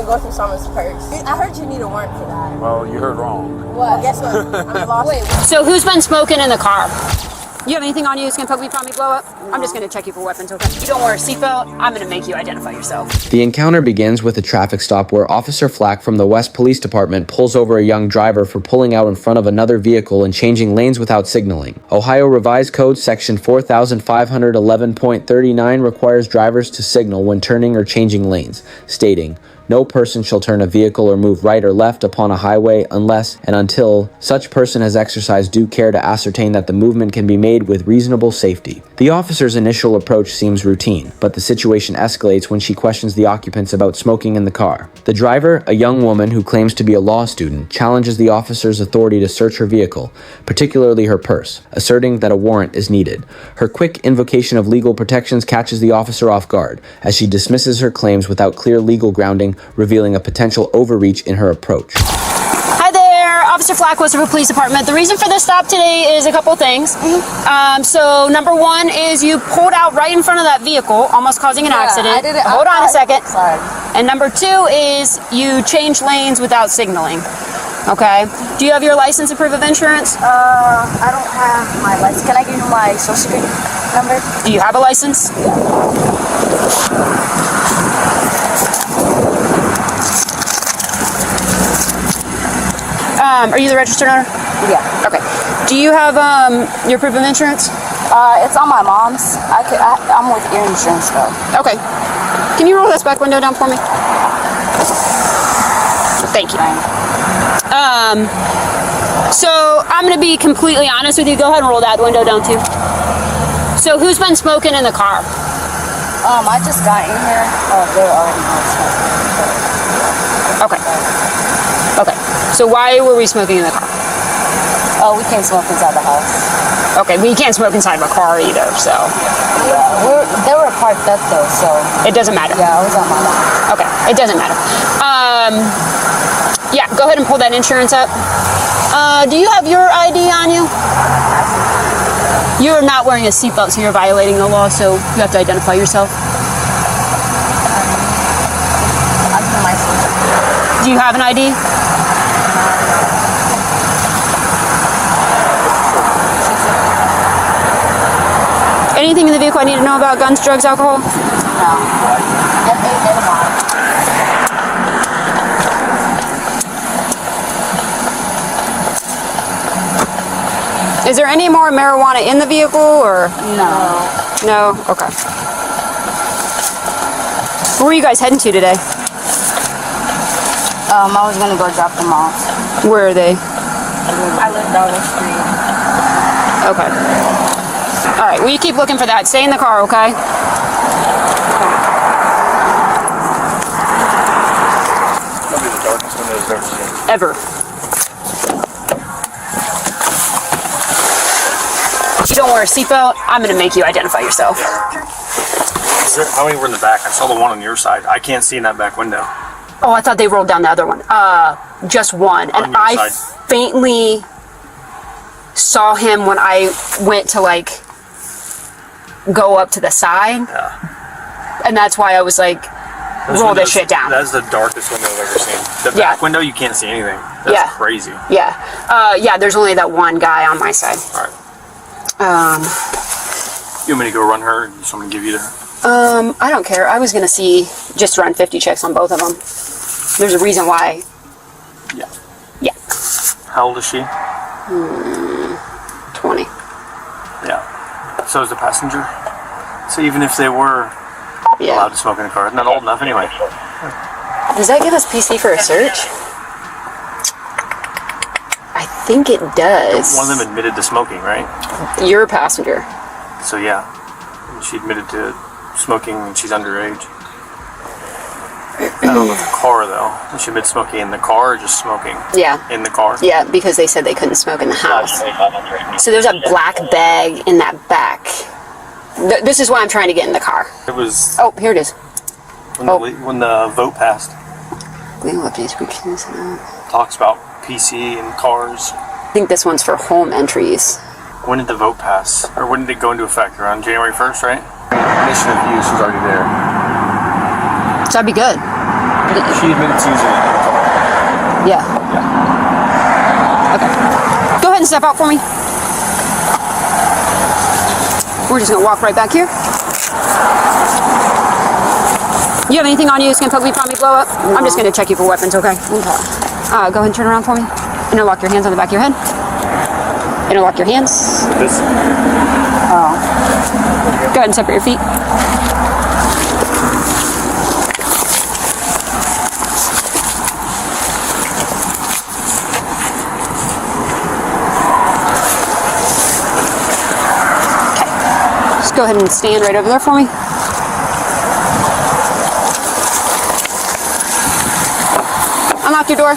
go through someone's purse. I heard you need a warrant for that. Well, you heard wrong. Well, guess what? I'm lost. Wait. So who's been smoking in the car? You have anything on you that's gonna poke me, prod me, blow up? No. I'm just gonna check you for weapons, okay? You don't wear a seatbelt, I'm gonna make you identify yourself. The encounter begins with a traffic stop where Officer Flack from the West Police Department pulls over a young driver for pulling out in front of another vehicle and changing lanes without signaling. Ohio Revised Code Section 4511.39 requires drivers to signal when turning or changing lanes, stating, "No person shall turn a vehicle or move right or left upon a highway unless and until such person has exercised due care to ascertain that the movement can be made with reasonable safety." The officer's initial approach seems routine, but the situation escalates when she questions the occupants about smoking in the car. The driver, a young woman who claims to be a law student, challenges the officer's authority to search her vehicle, particularly her purse, asserting that a warrant is needed. Her quick invocation of legal protections catches the officer off guard, as she dismisses her claims without clear legal grounding, revealing a potential overreach in her approach. Hi there, Officer Flack, Westerville Police Department. The reason for this stop today is a couple of things. So number one is you pulled out right in front of that vehicle, almost causing an accident. I did it. Hold on a second. Sorry. And number two is you changed lanes without signaling. Okay. Do you have your license and proof of insurance? I don't have my license. Can I give you my social security number? Do you have a license? Are you the registered owner? Yeah. Okay. Do you have your proof of insurance? It's on my mom's. I'm with your insurance though. Okay. Can you roll this back window down for me? Thank you. So I'm going to be completely honest with you. Go ahead and roll that window down too. So who's been smoking in the car? I just got in here. Oh, they're already smoking. Okay. Okay. So why were we smoking in the car? Oh, we can't smoke inside the house. Okay, we can't smoke inside of a car either, so. Yeah, they were parked up though, so. It doesn't matter. Yeah, I was on my line. Okay, it doesn't matter. Yeah, go ahead and pull that insurance up. Do you have your ID on you? You're not wearing a seatbelt, so you're violating the law, so you have to identify yourself. I'm in my license. Do you have an ID? Anything in the vehicle I need to know about guns, drugs, alcohol? No. F8 Is there any more marijuana in the vehicle, or? No. No? Okay. Where are you guys heading to today? I was gonna go drop them off. Where are they? I live down the street. Okay. All right, well, you keep looking for that. Stay in the car, okay? That'll be the darkest window I've ever seen. Ever. If you don't wear a seatbelt, I'm going to make you identify yourself. How many were in the back? I saw the one on your side. I can't see in that back window. Oh, I thought they rolled down the other one. Just one. And I faintly saw him when I went to, like, go up to the side. Yeah. And that's why I was like, roll this shit down. That's the darkest window I've ever seen. The back window, you can't see anything. That's crazy. Yeah. Yeah, there's only that one guy on my side. All right. You want me to go run her? Or someone give you the... I don't care. I was going to just run 50 checks on both of them. There's a reason why. Yeah. Yeah. How old is she? 20. Yeah. So is the passenger. So even if they were allowed to smoke in the car, they're not old enough anyway. Does that give us PC for a search? I think it does. One of them admitted to smoking, right? You're a passenger. So yeah. And she admitted to smoking and she's underage. I don't know about the car though. She admitted smoking in the car or just smoking? Yeah. In the car? Yeah, because they said they couldn't smoke in the house. So there's a black bag in that back. This is why I'm trying to get in the car. It was... Oh, here it is. When the vote passed. Legal updates, descriptions. Talks about PC and cars. I think this one's for home entries. When did the vote pass? Or when did it go into effect? Around January 1st, right? Condition of use is already there. So that'd be good. She admitted to using it in the car. Yeah. Okay. Go ahead and step out for me. We're just gonna walk right back here. You have anything on you that's gonna poke me, prod me, blow up? No. I'm just gonna check you for weapons, okay? Okay. Go ahead and turn around for me. Interlock your hands on the back of your head. Interlock your hands. This? Oh. Go ahead and separate your feet. Okay. Just go ahead and stand right over there for me. Unlock your door.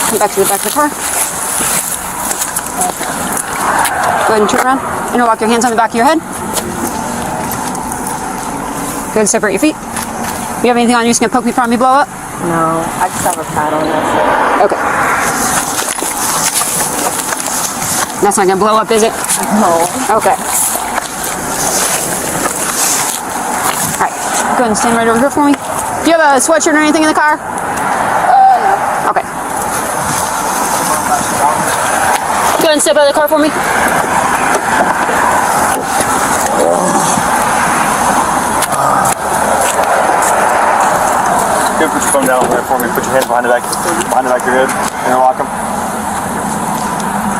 Come back to the back of the car. Go ahead and turn around. Interlock your hands on the back of your head. Go ahead and separate your feet. You have anything on you that's gonna poke me, prod me, blow up? No, I just have a pad on that. Okay. That's not gonna blow up, is it? No. Okay. Alright, go ahead and stand right over here for me. Do you have a sweatshirt or anything in the car? No. Okay. Go ahead and step out of the car for me. Go put your phone down there for me. Put your hands behind the back of your head. Interlock them.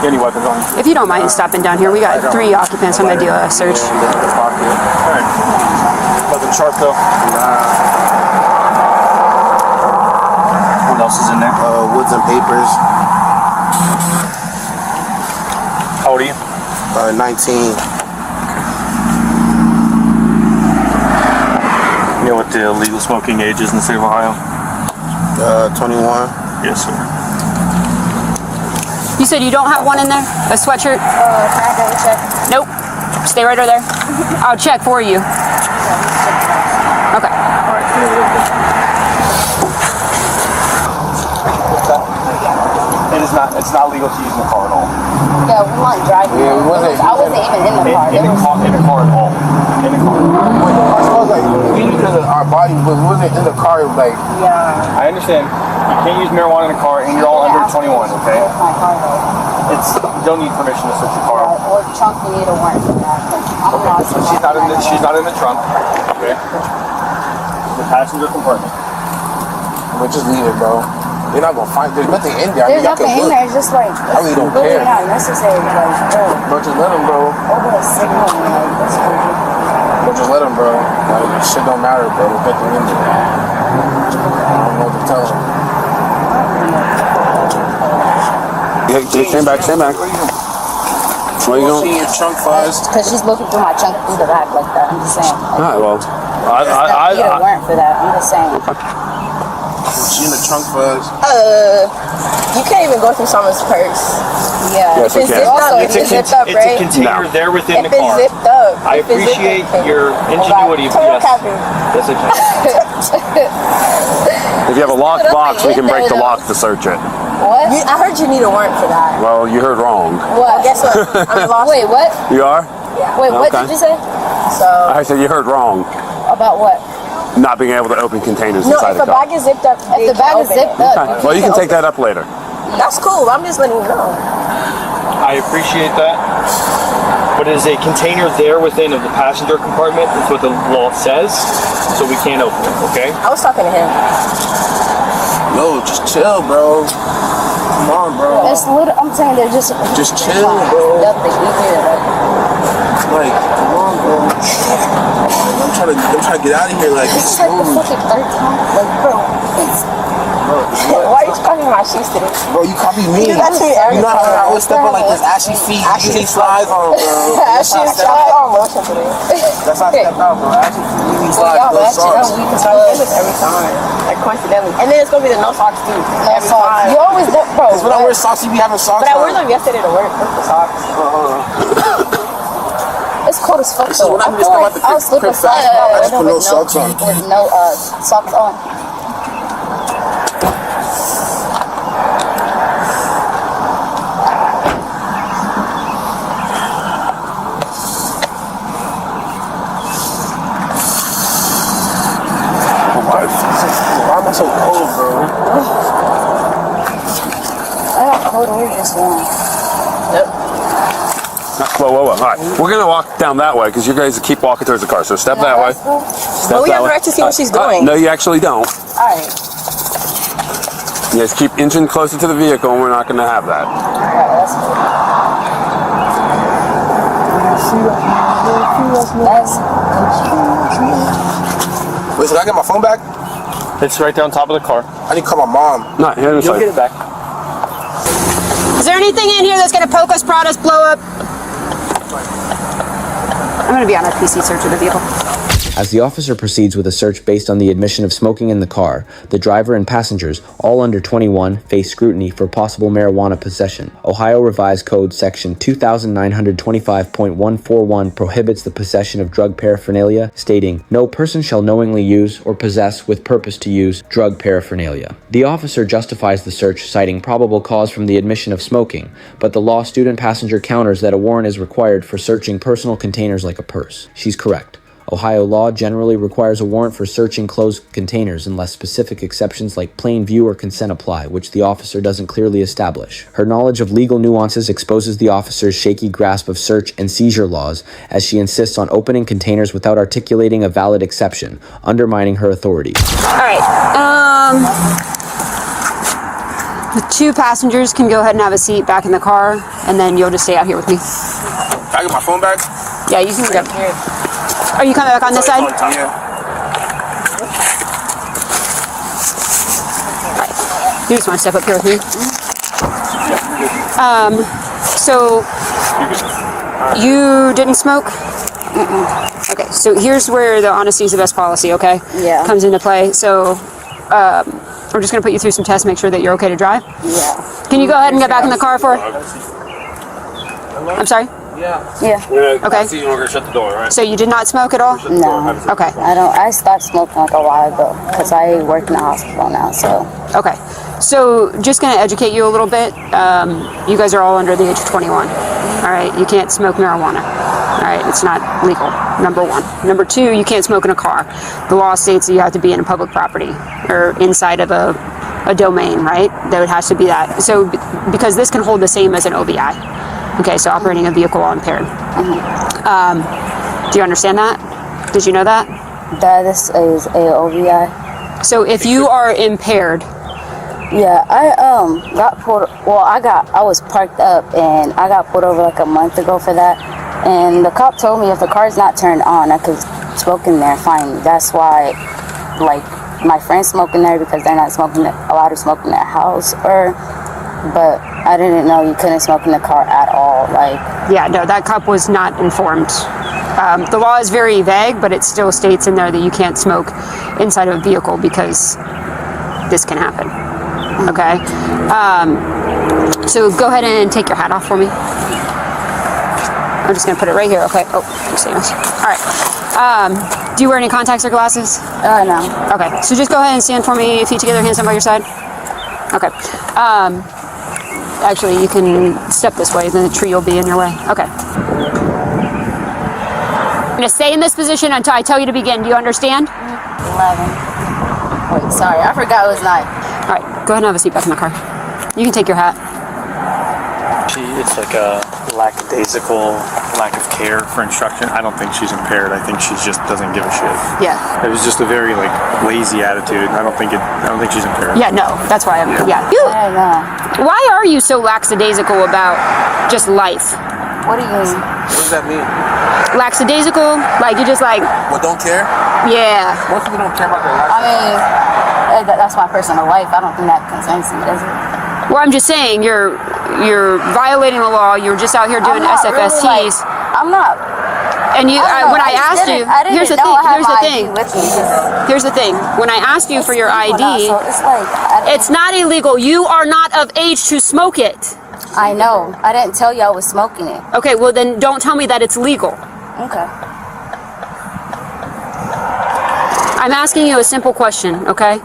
Any weapons on you? If you don't mind stopping down here, we got 3 occupants. I'm gonna do a search. Alright. Nothing sharp though. What else is in there? Woods and papers. How old are you? 19. You know what the legal smoking age is in the state of Ohio? 21. Yes, sir. You said you don't have one in there? A sweatshirt? Can I double check? Nope. Stay right over there. I'll check for you. Okay. Alright. It's not legal to use in the car at all. Yeah, we weren't driving. Yeah, we wasn't. I wasn't even in the car. In the car at all. In the car. I suppose like we used our bodies, but we wasn't in the car. Like Yeah. I understand. You can't use marijuana in a car, and you're all under 21. Okay. It's my car though. You don't need permission to search your car. Or trunk, you need a warrant for that. I'm Okay. So she's not in the trunk. Okay. The passenger compartment. we'll just leave it, bro. You're not gonna find. There's nothing in there. There's nothing in there. It's just like I really don't really care. not necessary. Like, bro, Bro, just let him, bro. over a signal, like that's crazy. Bro, just let him, bro. Like shit don't matter, bro. There's nothing in there. I don't know what to tell him. Yeah, stand back, stand back. Where you See going? your trunk first. Because she's looking through my trunk through the back like that. I'm just saying. Like, Alright, well, I need a warrant for that. I'm just saying. She in the trunk first. You can't even go through someone's purse. Yeah. Yes, If it's okay. zipped up, It's it's zipped up, a right? container No. there within If the it's car. zipped up. I if it's zipped appreciate up, your ingenuity, but Total yes. copy. That's okay. if you have a locked box, we can break the lock to search it. What? I heard you need a warrant for that. Well, you heard wrong. Well, guess what? I'm lost. Wait, what? You are? Wait, what Okay. did you say? So, I said you heard wrong. About what? Not being able to open containers no, inside if the a car. bag is zipped up, If the bag is zipped up, Okay. Well, you can take that up later. That's cool. I'm just letting you know. I appreciate that. But it is a container there within of the passenger compartment. That's what the law says. So we can't open it, okay? I was talking to him. Yo, just chill, bro. Come on, bro. it's little. I'm saying they're just chill, bro. Nothing. You hear that? Like, come on, bro. I'm trying to get out of here. Like, This is like the smooth. fucking third time. Like, bro, it's Why are you copying my shoes today? Bro, you copy me. You do that to me every You know how I time. always step on like this ashy feet, ashy slides on, bro. That's how I step That's out. all motion today. That's how I step out, bro. Ashy feet, Well, slides, y'all no match it socks. up. We can start doing this every time. Like, coincidentally. And then it's going to be the no socks, too. no Every socks. time. You always do, bro. Cause when I wear socks, you be having socks But I on. wore them yesterday to work with the socks. It's cold as fuck. This is though. when I I just feel come like out the I'll crib slip fast. aside I just put no with socks on. With no socks on. I'm so cold, bro. I got cold, we're just warm. Yep. Whoa. All right, we're gonna walk down that way because you guys keep walking towards the car. So step that way. Step Well, we that have way. right to see what she's doing. No, you actually don't. Alright. You guys keep inching closer to the vehicle, and we're not gonna have that. Alright, that's cool. Wait, so can I get my phone back? It's right there on top of the car. I need to call my mom. Not here. You'll get it back. Is there anything in here that's going to poke us, prod us, blow up? I'm going to be on a PC search of the vehicle. As the officer proceeds with a search based on the admission of smoking in the car, the driver and passengers, all under 21, face scrutiny for possible marijuana possession. Ohio Revised Code Section 2925.141 prohibits the possession of drug paraphernalia, stating, "No person shall knowingly use or possess with purpose to use drug paraphernalia." The officer justifies the search, citing probable cause from the admission of smoking, but the law student passenger counters that a warrant is required for searching personal containers like a purse. She's correct. Ohio law generally requires a warrant for searching closed containers unless specific exceptions like plain view or consent apply, which the officer doesn't clearly establish. Her knowledge of legal nuances exposes the officer's shaky grasp of search and seizure laws, as she insists on opening containers without articulating a valid exception, undermining her authority. All right. The two passengers can go ahead and have a seat back in the car, and then you'll just stay out here with me. Can I get my phone back? Yeah, you can go. Are you coming back on this side? Yeah. You just want to step up here with me. So you didn't smoke? Okay, so here's where the honesty is the best policy, okay? Yeah. Comes into play. So we're just going to put you through some tests, make sure that you're okay to drive. Yeah. Can you go ahead and get back in the car for? I'm sorry? Yeah. Okay. So we're gonna shut the door, right? So you did not smoke at all? No. Okay. I stopped smoking like a while ago because I work in the hospital now, so. Okay. So just going to educate you a little bit. You guys are all under the age of 21. All right. You can't smoke marijuana. All right. It's not legal. Number one. Number two, you can't smoke in a car. The law states that you have to be in a public property or inside of a domain, right? That it has to be that. So because this can hold the same as an OVI. Okay. So operating a vehicle while impaired. Do you understand that? Did you know that? That is a OVI. So if you are impaired, Yeah, I got pulled. Well, I was parked up and I got pulled over like a month ago for that. And the cop told me if the car's not turned on, I could smoke in there fine. That's why, like, my friends smoke in there because they're not allowed to smoke in their house. But I didn't know you couldn't smoke in the car at all. Like, yeah, no, that cop was not informed. The law is very vague, but it still states in there that you can't smoke inside of a vehicle because this can happen. Okay? So go ahead and take your hat off for me. I'm just going to put it right here. Okay. Oh, all right. Do you wear any contacts or glasses? no. Okay. So just go ahead and stand for me, feet together, hands down by your side. Okay. Actually, you can step this way, then the tree will be in your way. Okay. I'm going to stay in this position until I tell you to begin. Do you understand? 11. Wait, sorry, I forgot it was 9. All right. Go ahead and have a seat back in the car. You can take your hat. It's like a lackadaisical lack of care for instruction. I don't think she's impaired. I think she just doesn't give a shit. Yeah. It was just a very lazy attitude. I don't think she's impaired. Yeah, no. That's why I'm, yeah. I don't know. Why are you so lackadaisical about just life? What do you mean? What does that mean? Lackadaisical? Like, you just like, What, don't care? yeah. Most people don't care about their life. I mean, that's my personal life. I don't think that concerns me, does it? Well, I'm just saying, you're violating the law. You're just out here doing I'm not SFSTs. really, like, I'm not. And you, I when I asked you, here's the thing. Here's the thing. When I asked you for your ID, So it's like, it's not illegal. You are not of age to smoke it. I know. I didn't tell you I was smoking it. Okay, well then don't tell me that it's legal. Okay. I'm asking you a simple question, okay?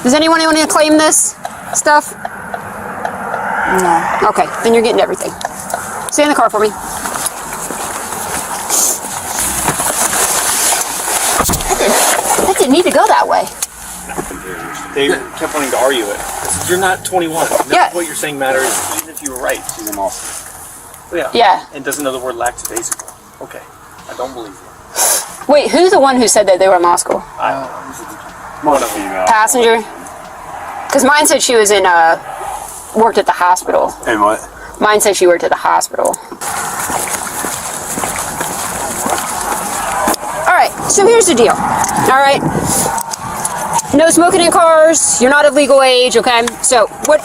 Does anyone want to claim this stuff? No. Okay, then you're getting everything. Stay in the car for me. didn't need to go that way. They kept wanting to argue it. I said, you're not 21. Yeah. What you're saying matters, even if you were right. She's an awesome. Yeah. Yeah. And doesn't know the word lackadaisical. Okay. I don't believe you. Wait, who's the one who said that they were in law school? I don't know. More female. Passenger? Because mine said she was in, worked at the hospital. And what? Mine said she worked at the hospital. Alright, so here's the deal. Alright. No smoking in cars. You're not of legal age, okay? So what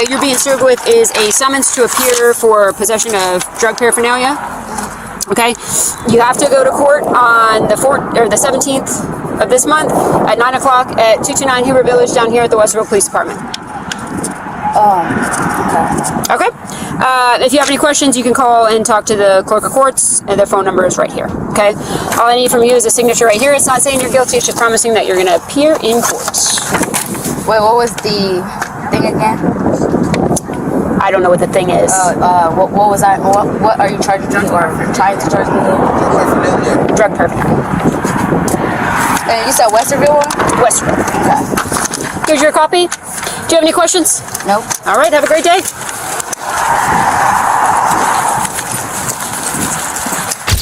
you're being served with is a summons to appear for possession of drug paraphernalia. Okay? You have to go to court on the 17th of this month at 9 o'clock at 229 Huber Village down here at the Westbrook Police Department. Okay? If you have any questions, you can call and talk to the clerk of courts, and their phone number is right here. Okay? All I need from you is a signature right here. It's not saying you're guilty, it's just promising that you're going to appear in court. Wait, what was the thing again? I don't know what the thing is. What was I? What are you charging me or trying to charge me with? Drug paraphernalia. And you said Westerville one? Westbrook. Okay. Here's your copy. Do you have any questions? Nope. All right, have a great day.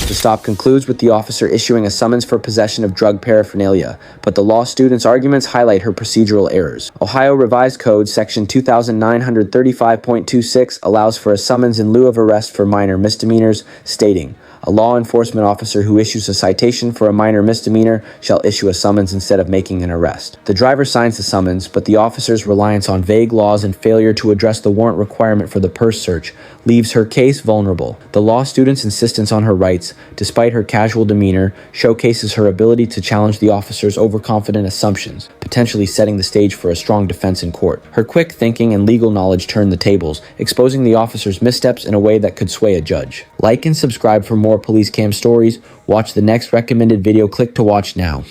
The stop concludes with the officer issuing a summons for possession of drug paraphernalia, but the law student's arguments highlight her procedural errors. Ohio Revised Code Section 2935.26 allows for a summons in lieu of arrest for minor misdemeanors, stating, "A law enforcement officer who issues a citation for a minor misdemeanor shall issue a summons instead of making an arrest." The driver signs the summons, but the officer's reliance on vague laws and failure to address the warrant requirement for the purse search leaves her case vulnerable. The law student's insistence on her rights, despite her casual demeanor, showcases her ability to challenge the officer's overconfident assumptions, potentially setting the stage for a strong defense in court. Her quick thinking and legal knowledge turn the tables, exposing the officer's missteps in a way that could sway a judge. Like and subscribe for more police cam stories. Watch the next recommended video. Click to watch now.